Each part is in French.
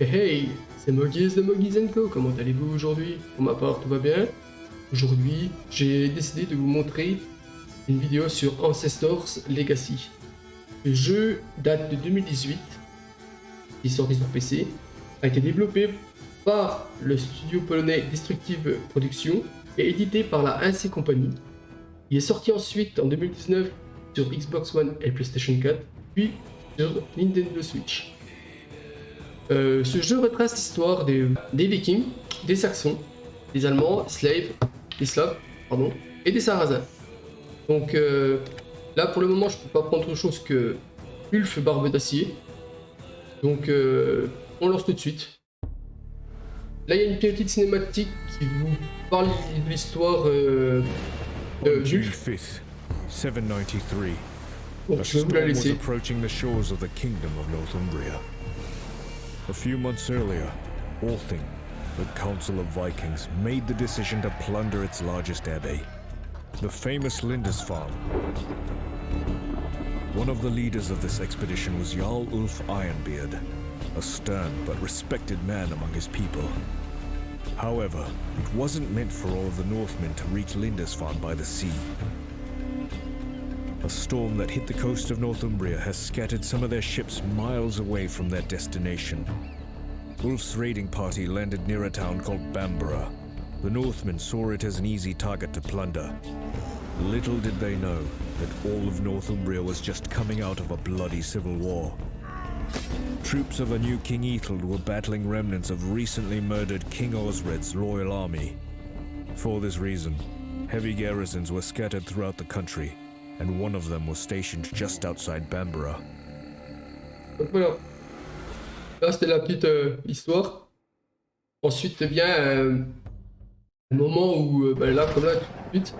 Hey, c'est Mogis de Mogis Co. Comment allez-vous aujourd'hui? Pour ma part, tout va bien. Aujourd'hui, j'ai décidé de vous montrer une vidéo sur Ancestors Legacy. Le jeu date de 2018, il est sorti sur PC, a été développé par le studio polonais Destructive Productions et édité par la AC Company. Il est sorti ensuite en 2019 sur Xbox One et PlayStation 4, puis sur Nintendo Switch. Ce jeu retrace l'histoire des Vikings, des Saxons, des Allemands, des Slaves, pardon, et des Sarrasins. Donc là pour le moment je peux pas prendre autre chose que Ulf Barbe d'Acier. Donc on lance tout de suite. Là il y a une petite cinématique qui vous parle de l'histoire de Ulf. 793. Donc je vais vous la laisser. Approaching the shores of the kingdom of Northumbria. A few months earlier, Althing, the Council of Vikings, made the decision to plunder its largest abbey, the famous Lindisfarne. One of the leaders of this expedition was Jarl Ulf Ironbeard, a stern but respected man among his people. However, it wasn't meant for all of the Northmen to reach Lindisfarne by the sea. A storm that hit the coast of Northumbria has scattered some of their ships miles away from their destination. Ulf's raiding party landed near a town called Bamborough. The Northmen saw it as an easy target to plunder. Little did they know that all of Northumbria was just coming out of a bloody civil war. Troops of a new King Ethelred were battling remnants of recently murdered King Osred's loyal army. For this reason, heavy garrisons were scattered throughout the country, and one of them was stationed just outside Bamborough. Donc voilà. Là c'était la petite histoire. Ensuite vient un moment où là comme là tout de suite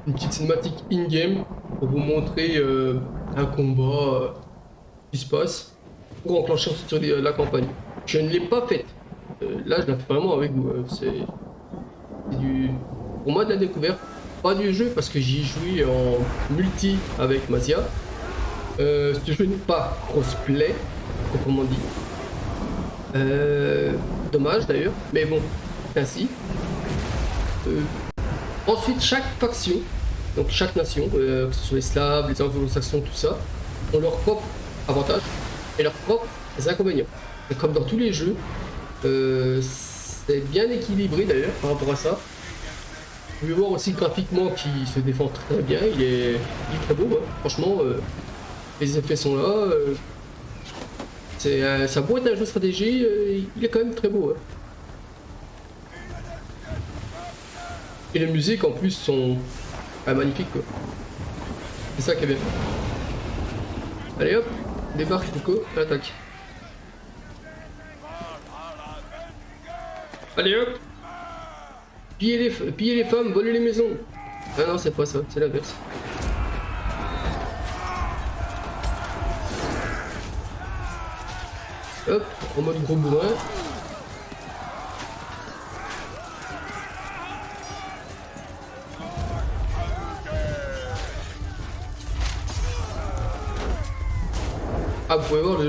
une petite cinématique in-game pour vous montrer un combat qui se passe pour enclencher ensuite sur la campagne. Je ne l'ai pas faite. Là je la fais vraiment avec vous. C'est du pour moi de la découverte. Pas du jeu parce que j'y joué en multi avec Mazia. Ce jeu n'est pas crossplay, proprement dit. Dommage d'ailleurs, mais bon, ainsi. Ensuite, chaque faction, donc chaque nation, que ce soit les Slaves, les Anglo-Saxons, tout ça, ont leurs propres avantages et leurs propres inconvénients. Et comme dans tous les jeux, c'est bien équilibré d'ailleurs par rapport à ça. Vous pouvez voir aussi graphiquement qu'il se défend très bien, il est très beau, hein. Franchement, les effets sont là. Ça a beau être un jeu de stratégie, il est quand même très beau. Hein. Et les musiques en plus sont magnifiques quoi. C'est ça qui est bien. Allez hop, débarque Coco, à l'attaque. Allez hop. Piller les femmes, voler les maisons. Ah non, c'est pas ça, c'est l'inverse. Hop, en mode gros bourrin. Ah, vous pouvez voir,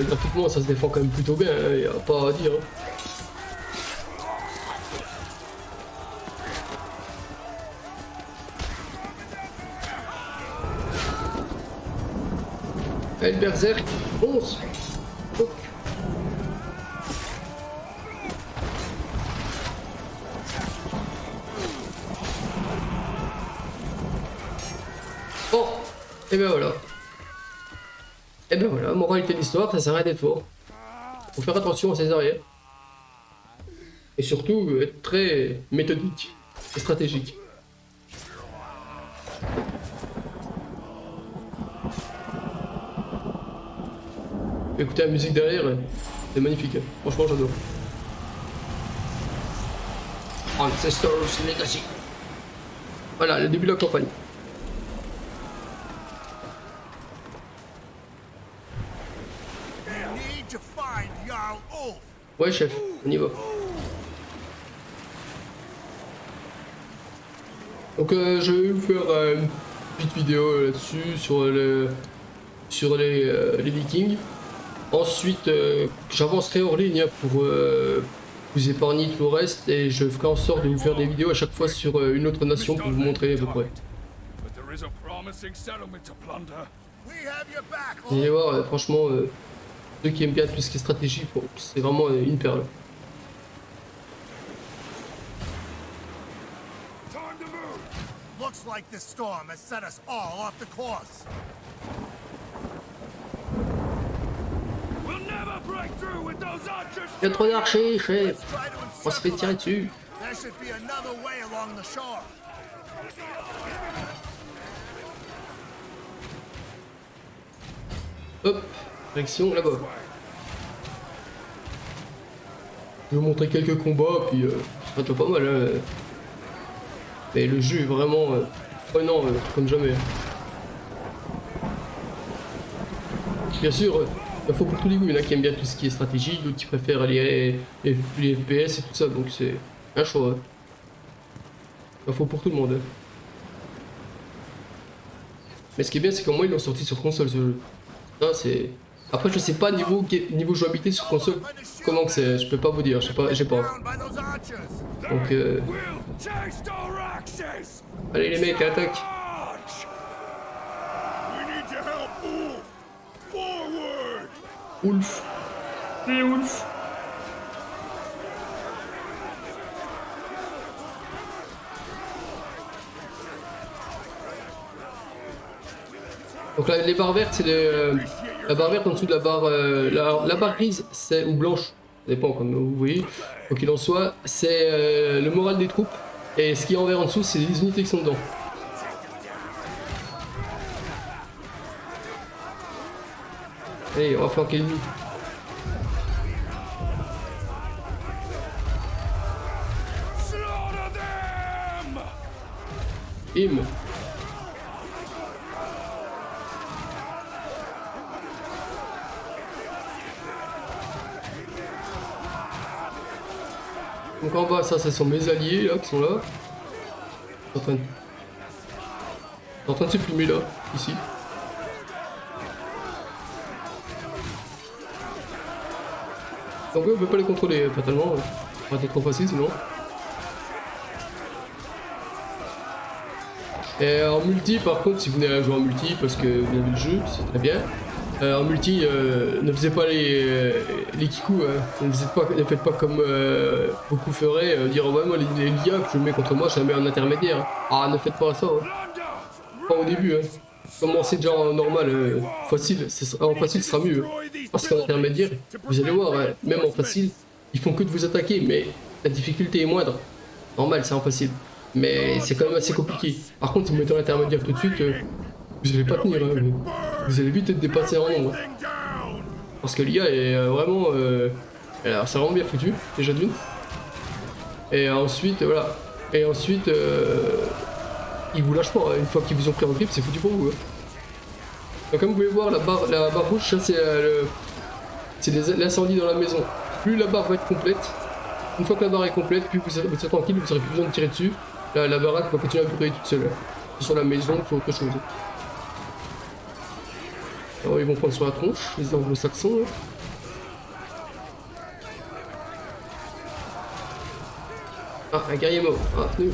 graphiquement ça se défend quand même plutôt bien, hein, y a pas à dire. Hein. El Berserk 11. Oh. Oh. Et ben voilà. Et ben voilà, moralité de l'histoire, ça sert à rien d'être fort. Faut faire attention à ses arrières. Et surtout être très méthodique et stratégique. Écoutez la musique derrière, c'est magnifique. Franchement, j'adore. Ancestors Legacy. Voilà, le début de la campagne. Ouais, chef, on y va. Donc, je vais vous faire une petite vidéo là-dessus sur les Vikings. Ensuite, j'avancerai hors ligne hein, pour vous épargner tout le reste et je ferai en sorte de vous faire des vidéos à chaque fois sur une autre nation pour vous montrer à peu près. Vous allez voir, franchement, ceux qui aiment bien tout ce qui est stratégie, c'est vraiment une perle. Looks like this storm has set us all off the course. We'll never break through with those archers. Il y a trop d'archers, chef. On se fait tirer dessus. There should be another way along the shore. Hop, direction là-bas. Je vais vous montrer quelques combats, puis ça va pas mal. Hein. Mais le jeu est vraiment prenant comme jamais. Bien sûr, il faut pour tous les goûts. Il y en a qui aiment bien tout ce qui est stratégie, d'autres qui préfèrent les FPS et tout ça, donc c'est un choix. Hein. Il faut pour tout le monde. Hein. Mais ce qui est bien, c'est qu'au moins ils l'ont sorti sur console ce jeu. Ça, c'est... Après, je sais pas niveau jouabilité sur console comment que c'est, je peux pas vous dire, j'ai pas. Donc allez les mecs, attaque. Wolf. Les Wolf. Donc là, les barres vertes, c'est la barre verte en dessous de la barre, la barre grise, c'est ou blanche, ça dépend comme vous voyez. Quoi qu'il en soit, c'est le moral des troupes. Et ce qui est en vert en dessous, c'est les unités qui sont dedans. Allez, on va flanquer l'ennemi. Bim. Donc en bas, ça, ce sont mes alliés là qui sont là. Ils sont en train de supprimer là, ici. Donc oui, on peut pas les contrôler fatalement. Ça va être trop facile sinon. Et en multi, par contre, si vous venez à jouer en multi parce que vous avez le jeu, c'est très bien. En multi, ne faisait pas les kikus, hein. Ne faites pas comme beaucoup feraient, dire ouais, moi les liens que je mets contre moi, je les mets en intermédiaire. Ah, ne faites pas ça, hein. Pas au début. Hein. Commencez déjà en normal, facile, en facile ce sera mieux. Hein. Parce qu'en intermédiaire, vous allez voir, hein, même en facile, ils font que de vous attaquer, mais la difficulté est moindre. Normal, c'est en facile. Mais c'est quand même assez compliqué. Par contre, si vous mettez en intermédiaire tout de suite, vous allez pas tenir. Hein, vous allez vite être dépassé en nombre. Parce que l'IA est vraiment... alors c'est vraiment bien foutu, déjà d'une. Et ensuite, voilà. Et ensuite, ils vous lâchent pas. Hein. Une fois qu'ils vous ont pris en grip, c'est foutu pour vous. Hein. Donc comme vous pouvez voir, la barre rouge, ça c'est l'incendie dans la maison. Plus la barre va être complète, une fois que la barre est complète, plus vous êtes tranquille, vous n'aurez plus besoin de tirer dessus. La baraque va continuer à brûler toute seule. Sur la maison, sur autre chose. Alors ils vont prendre sur la tronche, les anglo-saxons. Ah, un guerrier mort. Ah, venu.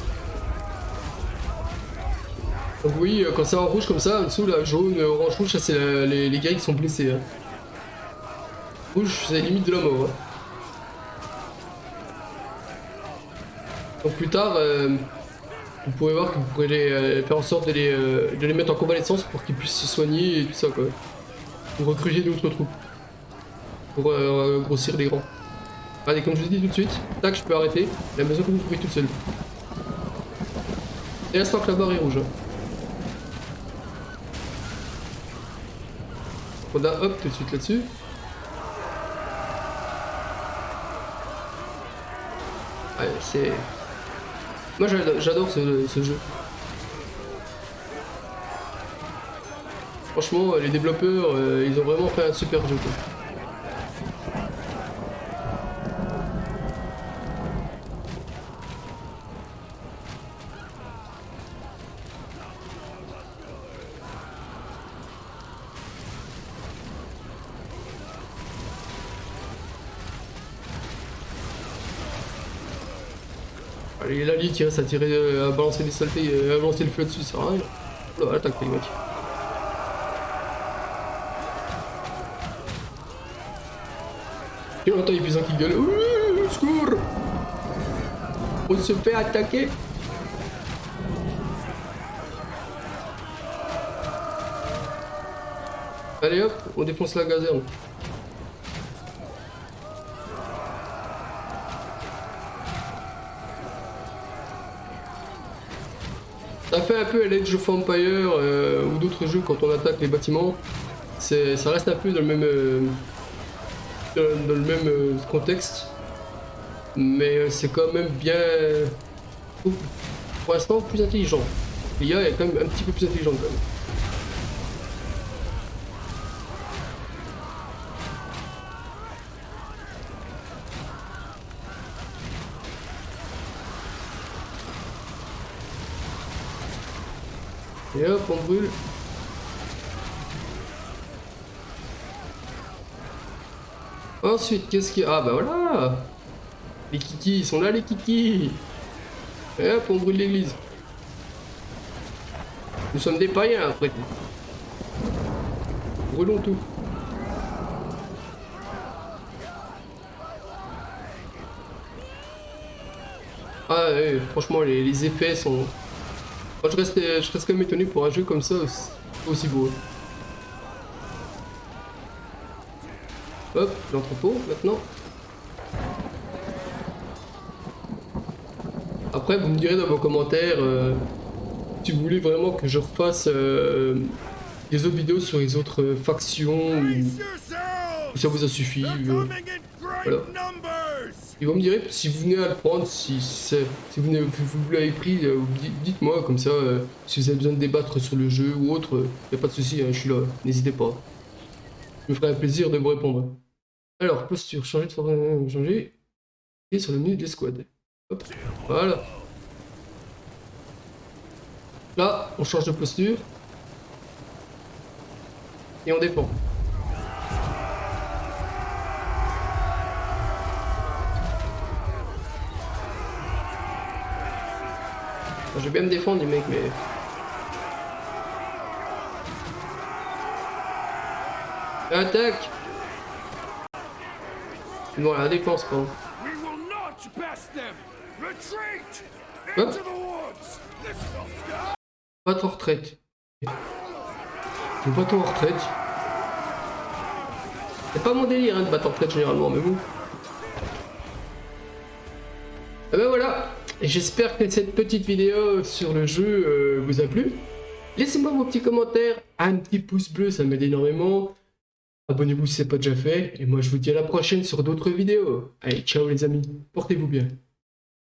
Donc oui, quand c'est en rouge comme ça, en dessous, là, jaune, orange, rouge, ça c'est les guerriers qui sont blessés. Hein. Rouge, c'est limite de la mort. Hein. Donc plus tard, vous pourrez voir que vous pourrez faire en sorte de les mettre en convalescence pour qu'ils puissent se soigner et tout ça quoi. Pour recruter d'autres troupes. Pour grossir les grands. Allez, comme je vous dis tout de suite, tac, je peux arrêter. La maison que vous trouvez toute seule. Et l'instant que la barre est rouge. Hein. On a hop tout de suite là-dessus. Ouais, c'est... Moi j'adore ce jeu. Franchement, les développeurs, ils ont vraiment fait un super jeu. Quoi. Allez, la ligue qui reste à tirer, à balancer des saletés, à balancer le feu dessus, ça sert à rien. Oh là, attaque les mecs. Et on entend les paysans qui gueulent. Ouh, secours! On se fait attaquer. Allez hop, on défonce la gazerne. Ça fait un peu Age of Empires ou d'autres jeux quand on attaque les bâtiments. Ça reste un peu dans le même, contexte. Mais c'est quand même bien... pour l'instant plus intelligent. L'IA est quand même un petit peu plus intelligente quand même. Et hop, on brûle. Ensuite, qu'est-ce qu'il y a? Ah bah voilà! Les kikis, ils sont là les kikis! Et hop, on brûle l'église. Nous sommes des païens après tout. Brûlons tout. Ah ouais, franchement, les effets sont... Moi, je reste quand même étonné pour un jeu comme ça, aussi beau. Hop, l'entrepôt maintenant. Après, vous me direz dans vos commentaires si vous voulez vraiment que je refasse des autres vidéos sur les autres factions ou ça vous a suffi. Voilà. Et vous me direz si vous venez à le prendre, si vous l'avez pris, dites-moi comme ça, si vous avez besoin de débattre sur le jeu ou autre, y a pas de souci, hein, je suis là, n'hésitez pas. Je me ferai un plaisir de vous répondre. Alors, posture, changer de forme, changer, et sur le menu de l'escouade. Hop, voilà. Là, on change de posture. Et on défend. Je vais bien me défendre les mecs, mais... Attaque! Non, la défense, pardon. Hop! Pas en retraite. Je vais pas en retraite. C'est pas mon délire hein, de battre en retraite généralement, mais bon. Et ben voilà! J'espère que cette petite vidéo sur le jeu vous a plu. Laissez-moi vos petits commentaires, un petit pouce bleu, ça m'aide énormément. Abonnez-vous si ce n'est pas déjà fait. Et moi je vous dis à la prochaine sur d'autres vidéos. Allez, ciao les amis, portez-vous bien.